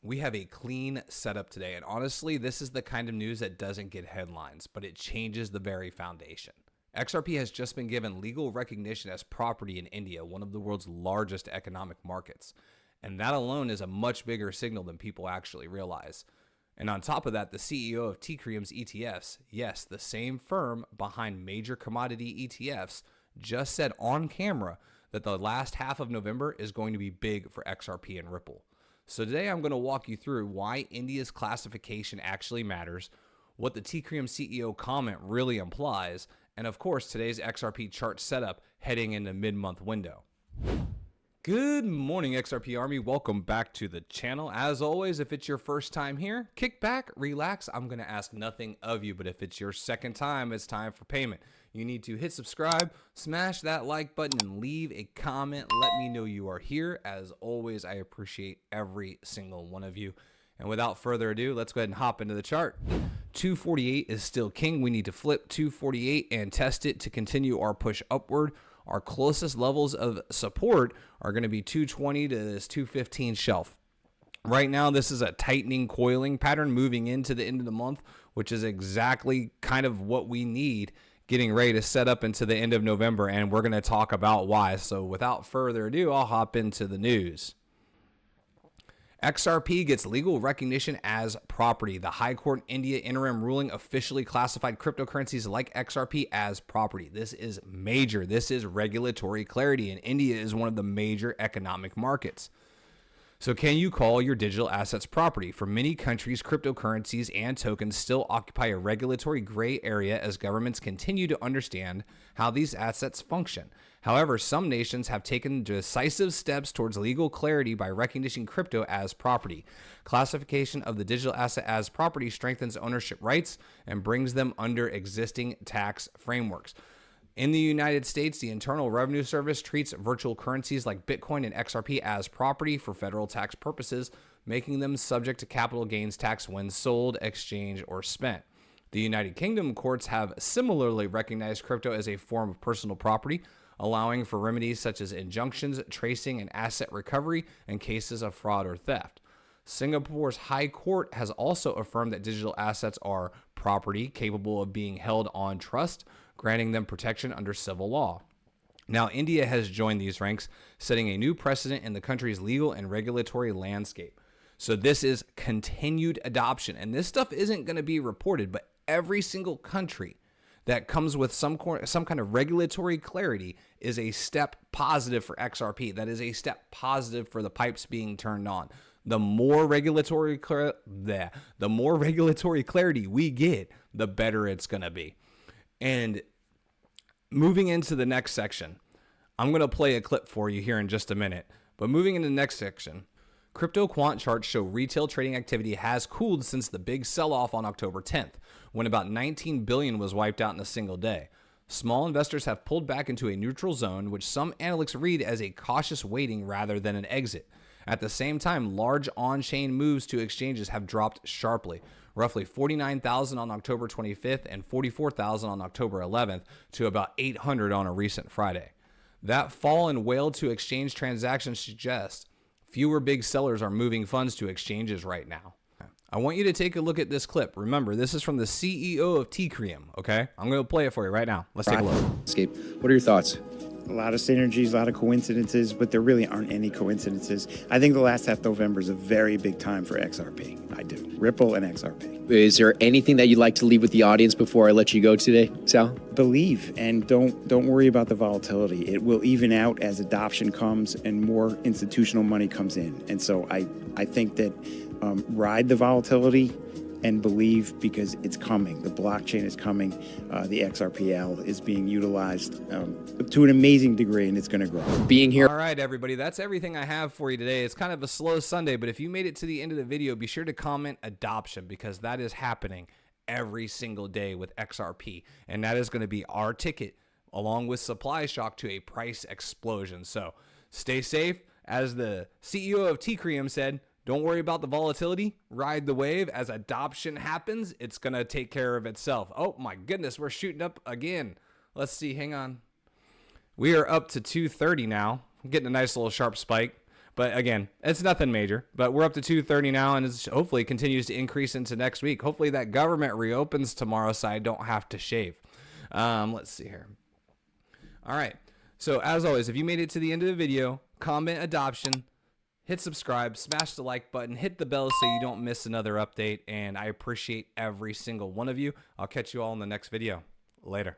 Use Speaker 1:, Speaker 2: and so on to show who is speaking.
Speaker 1: We have a clean setup today, and honestly, this is the kind of news that doesn't get headlines, but it changes the very foundation. XRP has just been given legal recognition as property in India, one of the world's largest economic markets. And that alone is a much bigger signal than people actually realize. And on top of that, the CEO of Teucrium's ETFs, yes, the same firm behind major commodity ETFs, just said on camera that the last half of November is going to be big for XRP and Ripple. So today I'm going to walk you through why India's classification actually matters, what the Teucrium CEO comment really implies, and of course today's XRP chart setup heading into mid-month window. Good morning, XRP Army. Welcome back to the channel. As always, if it's your first time here, kick back, relax. I'm going to ask nothing of you, but if it's your second time, it's time for payment. You need to hit subscribe, smash that like button, and leave a comment. Let me know you are here. As always, I appreciate every single one of you. And without further ado, let's go ahead and hop into the chart. 248 is still king. We need to flip 248 and test it to continue our push upward. Our closest levels of support are going to be 220 to this 215 shelf. Right now, this is a tightening coiling pattern moving into the end of the month, which is exactly kind of what we need getting ready to set up into the end of November, and we're going to talk about why. So without further ado, I'll hop into the news. XRP gets legal recognition as property. The High Court India interim ruling officially classified cryptocurrencies like XRP as property. This is major. This is regulatory clarity, and India is one of the major economic markets. So can you call your digital assets property? For many countries, cryptocurrencies and tokens still occupy a regulatory gray area as governments continue to understand how these assets function. However, some nations have taken decisive steps towards legal clarity by recognizing crypto as property. Classification of the digital asset as property strengthens ownership rights and brings them under existing tax frameworks. In the United States, the Internal Revenue Service treats virtual currencies like Bitcoin and XRP as property for federal tax purposes, making them subject to capital gains tax when sold, exchanged, or spent. The United Kingdom courts have similarly recognized crypto as a form of personal property, allowing for remedies such as injunctions, tracing, and asset recovery in cases of fraud or theft. Singapore's High Court has also affirmed that digital assets are property capable of being held on trust, granting them protection under civil law. Now, India has joined these ranks, setting a new precedent in the country's legal and regulatory landscape. So this is continued adoption, and this stuff isn't going to be reported, but every single country that comes with some kind of regulatory clarity is a step positive for XRP. That is a step positive for the pipes being turned on. The more regulatory clarity we get, the better it's going to be. And moving into the next section, I'm going to play a clip for you here in just a minute. But moving into the next section, crypto quant charts show retail trading activity has cooled since the big sell-off on October 10th, when about 19 billion was wiped out in a single day. Small investors have pulled back into a neutral zone, which some analysts read as a cautious waiting rather than an exit. At the same time, large on-chain moves to exchanges have dropped sharply, roughly 49,000 on October 25th and 44,000 on October 11th to about 800 on a recent Friday. That fall in whale to exchange transactions suggests fewer big sellers are moving funds to exchanges right now. I want you to take a look at this clip. Remember, this is from the CEO of Teucrium, okay? I'm going to play it for you right now. Let's take a look.
Speaker 2: What are your thoughts?
Speaker 3: A lot of synergies, a lot of coincidences, but there really aren't any coincidences. I think the last half of November is a very big time for XRP. I do. Ripple and XRP.
Speaker 2: Is there anything that you'd like to leave with the audience before I let you go today, Sal?
Speaker 3: Believe and don't worry about the volatility. It will even out as adoption comes and more institutional money comes in. And so I think that ride the volatility and believe, because it's coming. The blockchain is coming. The XRPL is being utilized to an amazing degree, and it's going to grow.
Speaker 2: Being here.
Speaker 1: All right, everybody, that's everything I have for you today. It's kind of a slow Sunday, but if you made it to the end of the video, be sure to comment adoption, because that is happening every single day with XRP, and that is going to be our ticket, along with supply shock, to a price explosion. So stay safe. As the CEO of Teucrium said, don't worry about the volatility. Ride the wave. As adoption happens, it's going to take care of itself. Oh, my goodness. We're shooting up again. Let's see. Hang on. We are up to 230 now. I'm getting a nice little sharp spike. But again, it's nothing major. But we're up to 230 now, and it's hopefully continues to increase into next week. Hopefully that government reopens tomorrow so I don't have to shave. Let's see here. All right. So as always, if you made it to the end of the video, comment adoption, hit subscribe, smash the like button, hit the bell so you don't miss another update. And I appreciate every single one of you. I'll catch you all in the next video. Later.